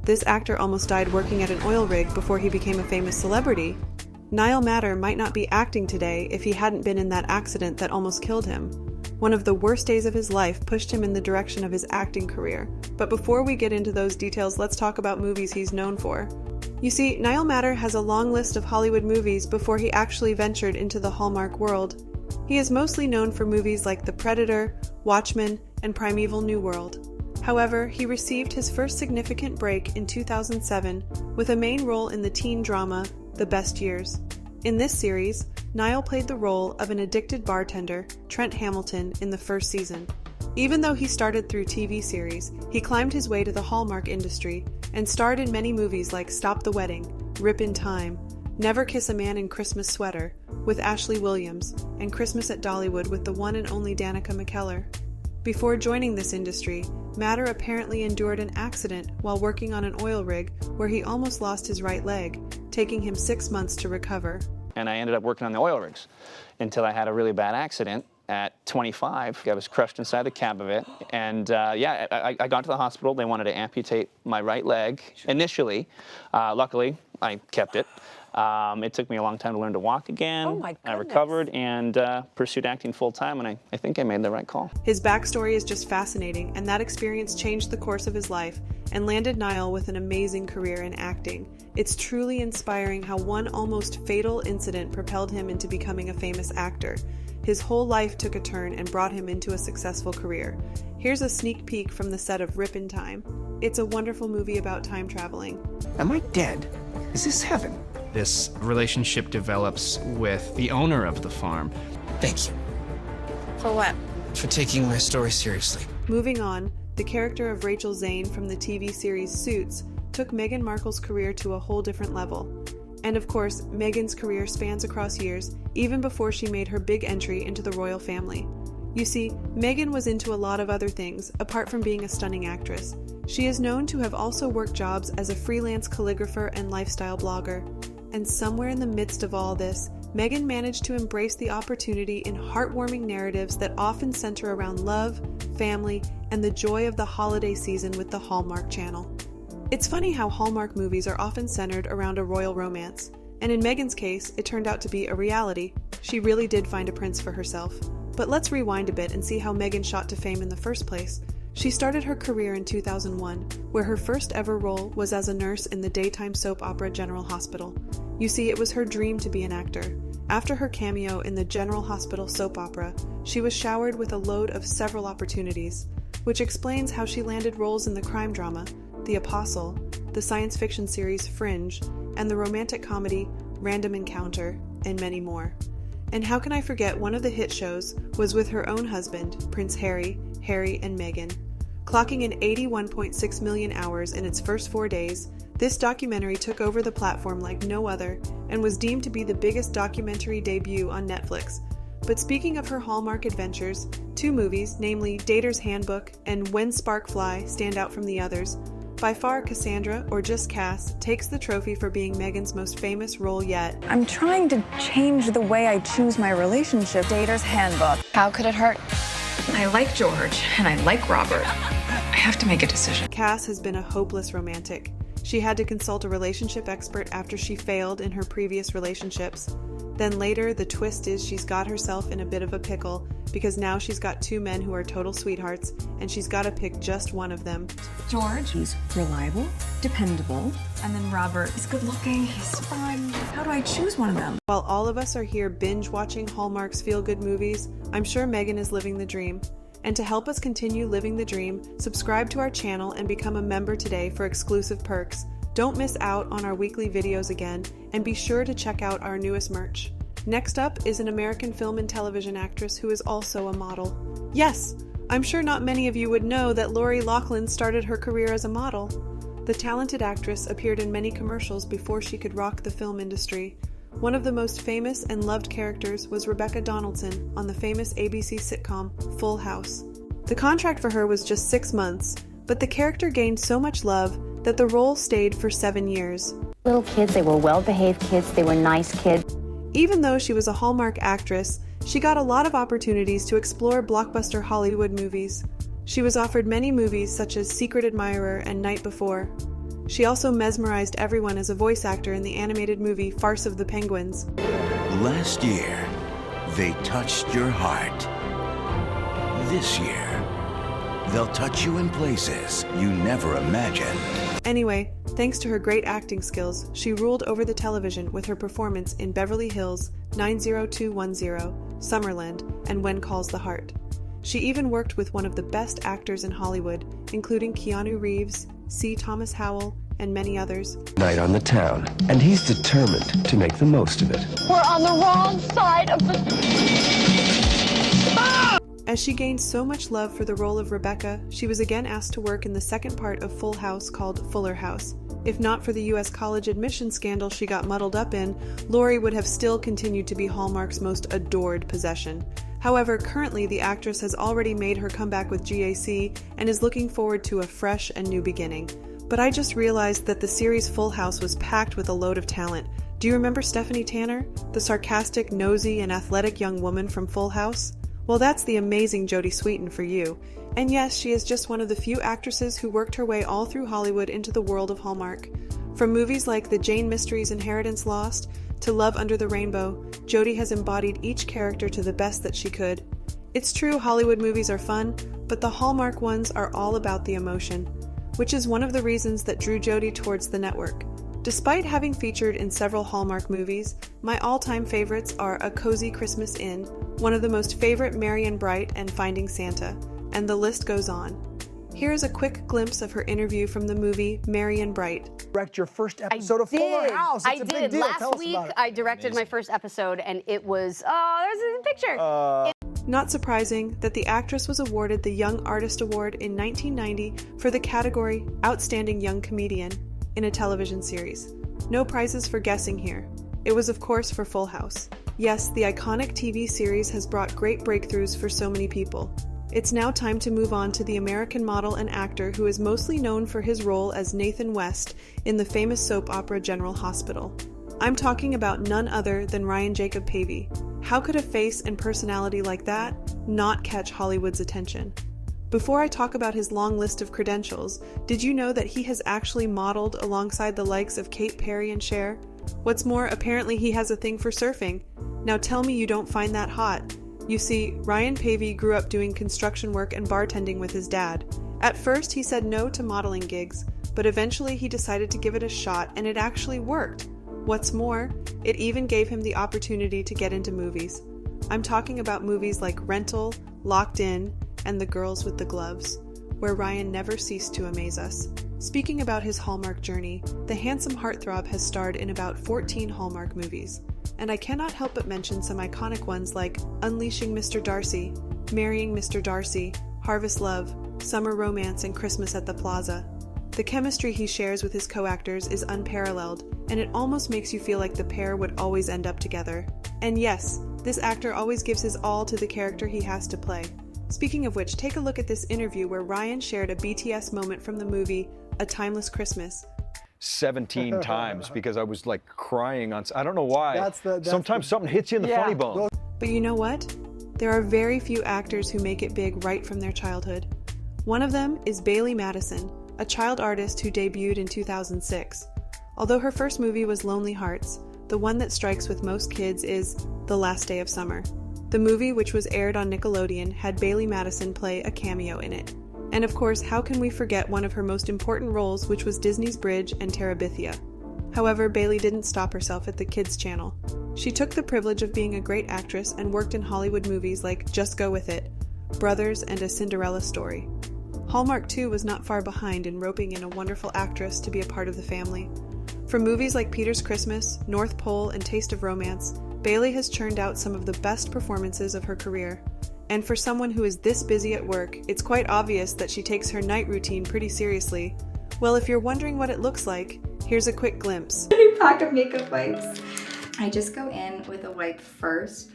This actor almost died working at an oil rig before he became a famous celebrity. Niall Matter might not be acting today if he hadn't been in that accident that almost killed him. One of the worst days of his life pushed him in the direction of his acting career. But before we get into those details, let's talk about movies he's known for. You see, Niall Matter has a long list of Hollywood movies before he actually ventured into the Hallmark world. He is mostly known for movies like The Predator, Watchmen, and Primeval New World. However, he received his first significant break in 2007 with a main role in the teen drama The Best Years. In this series, Niall played the role of an addicted bartender, Trent Hamilton, in the first season. Even though he started through TV series, he climbed his way to the Hallmark industry and starred in many movies like Stop the Wedding, Rip in Time, Never Kiss a Man in Christmas Sweater with Ashley Williams, and Christmas at Dollywood with the one and only Danica McKellar. Before joining this industry, Matter apparently endured an accident while working on an oil rig where he almost lost his right leg, taking him 6 months to recover. And I ended up working on the oil rigs until I had a really bad accident at 25. I was crushed inside the cab of it. And I got to the hospital. They wanted to amputate my right leg initially. Luckily, I kept it. It took me a long time to learn to walk again. Oh my goodness. I recovered and pursued acting full time, and I think I made the right call. His backstory is just fascinating, and that experience changed the course of his life and landed Niall with an amazing career in acting. It's truly inspiring how one almost fatal incident propelled him into becoming a famous actor. His whole life took a turn and brought him into a successful career. Here's a sneak peek from the set of Rip in Time. It's a wonderful movie about time traveling. Am I dead? Is this heaven? This relationship develops with the owner of the farm. Thank you For what? for taking my story seriously. Moving on, the character of Rachel Zane from the TV series Suits took Meghan Markle's career to a whole different level. And of course, Meghan's career spans across years, even before she made her big entry into the royal family. You see, Meghan was into a lot of other things, apart from being a stunning actress. She is known to have also worked jobs as a freelance calligrapher and lifestyle blogger. And somewhere in the midst of all this, Meghan managed to embrace the opportunity in heartwarming narratives that often center around love, family, and the joy of the holiday season with the Hallmark Channel. It's funny how Hallmark movies are often centered around a royal romance, and in Meghan's case, it turned out to be a reality. She really did find a prince for herself. But let's rewind a bit and see how Meghan shot to fame in the first place. She started her career in 2001, where her first ever role was as a nurse in the daytime soap opera General Hospital. You see, it was her dream to be an actor. After her cameo in the General Hospital soap opera, she was showered with a load of several opportunities, which explains how she landed roles in the crime drama, The Apostle, the science fiction series Fringe, and the romantic comedy Random Encounter, and many more. And how can I forget one of the hit shows was with her own husband, Prince Harry and Meghan. Clocking in 81.6 million hours in its first 4 days, this documentary took over the platform like no other and was deemed to be the biggest documentary debut on Netflix. But speaking of her Hallmark adventures, 2 movies, namely Dater's Handbook and When Spark Fly, stand out from the others. By far, Cassandra, or just Cass, takes the trophy for being Meghan's most famous role yet. I'm trying to change the way I choose my relationship. Dater's Handbook. How could it hurt? I like George, and I like Robert. I have to make a decision. Cass has been a hopeless romantic. She had to consult a relationship expert after she failed in her previous relationships. Then later, the twist is she's got herself in a bit of a pickle because now she's got 2 men who are total sweethearts and she's got to pick just one of them. George, he's reliable, dependable, and then Robert, he's good looking, he's fun. How do I choose one of them? While all of us are here binge watching Hallmark's feel-good movies, I'm sure Meghan is living the dream. And to help us continue living the dream, subscribe to our channel and become a member today for exclusive perks. Don't miss out on our weekly videos again, and be sure to check out our newest merch. Next up is an American film and television actress who is also a model. Yes, I'm sure not many of you would know that Loughlin started her career as a model. The talented actress appeared in many commercials before she could rock the film industry. One of the most famous and loved characters was Rebecca Donaldson on the famous ABC sitcom Full House. The contract for her was just 6 months, but the character gained so much love that the role stayed for 7 years. Little kids, they were well-behaved kids, they were nice kids. Even though she was a Hallmark actress, she got a lot of opportunities to explore blockbuster Hollywood movies. She was offered many movies such as Secret Admirer and Night Before. She also mesmerized everyone as a voice actor in the animated movie Farce of the Penguins. Last year, they touched your heart. This year, they'll touch you in places you never imagined. Anyway, thanks to her great acting skills, she ruled over the television with her performance in Beverly Hills, 90210, Summerland, and When Calls the Heart. She even worked with one of the best actors in Hollywood, including Keanu Reeves, C. Thomas Howell, and many others. Night on the town, and he's determined to make the most of it. We're on the wrong side of the... As she gained so much love for the role of Rebecca, she was again asked to work in the second part of Full House called Fuller House. If not for the U.S. college admission scandal she got muddled up in, Laurie would have still continued to be Hallmark's most adored possession. However, currently the actress has already made her comeback with GAC and is looking forward to a fresh and new beginning. But I just realized that the series Full House was packed with a load of talent. Do you remember Stephanie Tanner, the sarcastic, nosy, and athletic young woman from Full House? Well, that's the amazing Jodie Sweetin for you. And yes, she is just one of the few actresses who worked her way all through Hollywood into the world of Hallmark. From movies like The Jane Mysteries' Inheritance Lost to Love Under the Rainbow, Jodie has embodied each character to the best that she could. It's true Hollywood movies are fun, but the Hallmark ones are all about the emotion, which is one of the reasons that drew Jodie towards the network. Despite having featured in several Hallmark movies, my all-time favorites are A Cozy Christmas Inn, one of the most favorite Marion Bright, and Finding Santa, and the list goes on. Here is a quick glimpse of her interview from the movie Marion Bright. Direct your first episode of Fuller House. It's a big deal. Last week, I directed my first episode, and it was, there's a picture. Not surprising that the actress was awarded the Young Artist Award in 1990 for the category Outstanding Young Comedian in a television series. No prizes for guessing here. It was, of course, for Full House. Yes, the iconic TV series has brought great breakthroughs for so many people. It's now time to move on to the American model and actor who is mostly known for his role as Nathan West in the famous soap opera General Hospital. I'm talking about none other than Ryan Jacob Pavey. How could a face and personality like that not catch Hollywood's attention? Before I talk about his long list of credentials, did you know that he has actually modeled alongside the likes of Kate Perry and Cher? What's more, apparently he has a thing for surfing. Now tell me you don't find that hot. You see, Ryan Pavey grew up doing construction work and bartending with his dad. At first, he said no to modeling gigs, but eventually he decided to give it a shot, and it actually worked. What's more, it even gave him the opportunity to get into movies. I'm talking about movies like Rental, Locked In, and The Girls with the Gloves, where Ryan never ceased to amaze us. Speaking about his Hallmark journey, the handsome heartthrob has starred in about 14 Hallmark movies, and I cannot help but mention some iconic ones like Unleashing Mr. Darcy, Marrying Mr. Darcy, Harvest Love, Summer Romance, and Christmas at the Plaza. The chemistry he shares with his co-actors is unparalleled, and it almost makes you feel like the pair would always end up together. And yes, this actor always gives his all to the character he has to play. Speaking of which, take a look at this interview where Ryan shared a BTS moment from the movie A Timeless Christmas. 17 times because I was like crying on. I don't know why. Sometimes something hits you in the funny bone. But you know what? There are very few actors who make it big right from their childhood. One of them is Bailee Madison, a child artist who debuted in 2006. Although her first movie was Lonely Hearts, the one that strikes with most kids is The Last Day of Summer. The movie, which was aired on Nickelodeon, had Bailee Madison play a cameo in it. And of course, how can we forget one of her most important roles, which was Disney's Bridge and Terabithia. However, Bailee didn't stop herself at the Kids Channel. She took the privilege of being a great actress and worked in Hollywood movies like Just Go With It, Brothers, and A Cinderella Story. Hallmark too was not far behind in roping in a wonderful actress to be a part of the family. From movies like Peter's Christmas, North Pole, and Taste of Romance, Bailee has churned out some of the best performances of her career. And for someone who is this busy at work, it's quite obvious that she takes her night routine pretty seriously. Well, if you're wondering what it looks like, here's a quick glimpse. New pack of makeup wipes. I just go in with a wipe first,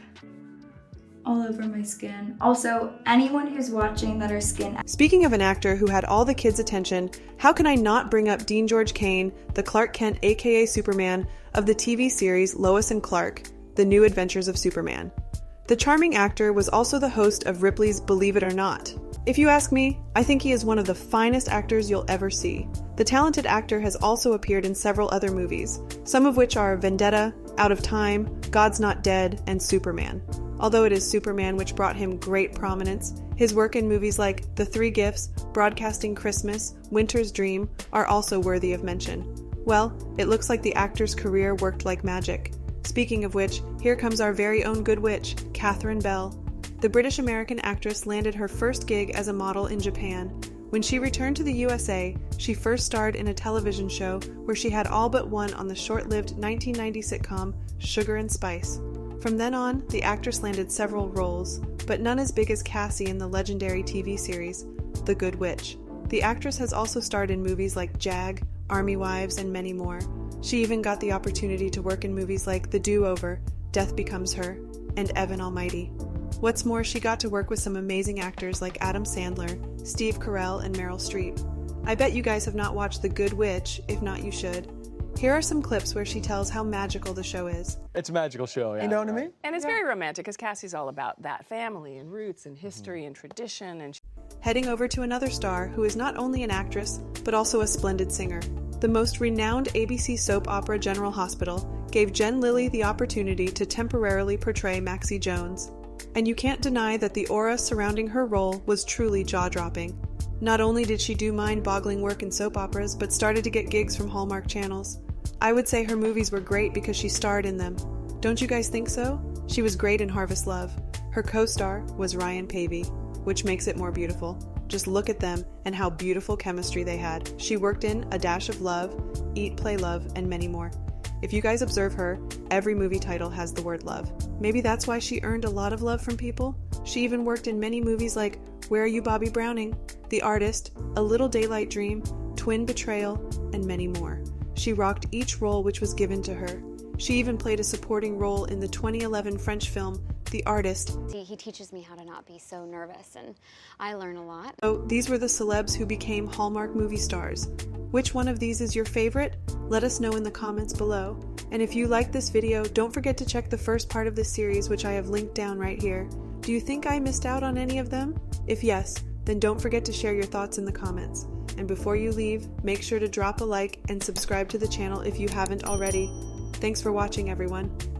all over my skin. Also, anyone who's watching that are skin... Speaking of an actor who had all the kids' attention, how can I not bring up Dean George Cain, the Clark Kent aka Superman, of the TV series Lois and Clark, The New Adventures of Superman. The charming actor was also the host of Ripley's Believe It or Not, If you ask me, I think he is one of the finest actors you'll ever see. The talented actor has also appeared in several other movies, some of which are Vendetta, Out of Time, God's Not Dead, and Superman. Although it is Superman which brought him great prominence, his work in movies like The Three Gifts, Broadcasting Christmas, Winter's Dream are also worthy of mention. Well, it looks like the actor's career worked like magic. Speaking of which, here comes our very own good witch, Catherine Bell. The British-American actress landed her first gig as a model in Japan. When she returned to the USA, she first starred in a television show where she had all but won on the short-lived 1990 sitcom Sugar and Spice. From then on, the actress landed several roles, but none as big as Cassie in the legendary TV series, The Good Witch. The actress has also starred in movies like Jag, Army Wives, and many more. She even got the opportunity to work in movies like The Do-Over, Death Becomes Her, and Evan Almighty. What's more, she got to work with some amazing actors like Adam Sandler, Steve Carell, and Meryl Streep. I bet you guys have not watched The Good Witch, if not you should. Here are some clips where she tells how magical the show is. It's a magical show, yeah. You know what I mean? And it's very romantic, because Cassie's all about that family and roots and history and tradition. And heading over to another star who is not only an actress, but also a splendid singer. The most renowned ABC soap opera General Hospital gave Jen Lilly the opportunity to temporarily portray Maxie Jones. And you can't deny that the aura surrounding her role was truly jaw-dropping. Not only did she do mind-boggling work in soap operas, but started to get gigs from Hallmark channels. I would say her movies were great because she starred in them. Don't you guys think so? She was great in Harvest Love. Her co-star was Ryan Pavey, which makes it more beautiful. Just look at them and how beautiful chemistry they had. She worked in A Dash of Love, Eat, Play, Love, and many more. If you guys observe her, every movie title has the word love. Maybe that's why she earned a lot of love from people. She even worked in many movies like Where Are You, Bobby Browning?, The Artist, A Little Daylight Dream, Twin Betrayal, and many more. She rocked each role which was given to her. She even played a supporting role in the 2011 French film, The Artist. He teaches me how to not be so nervous, and I learn a lot. So these were the celebs who became Hallmark movie stars. Which one of these is your favorite? Let us know in the comments below. And if you liked this video, don't forget to check the first part of this series, which I have linked down right here. Do you think I missed out on any of them? If yes, then don't forget to share your thoughts in the comments. And before you leave, make sure to drop a like and subscribe to the channel if you haven't already. Thanks for watching, everyone.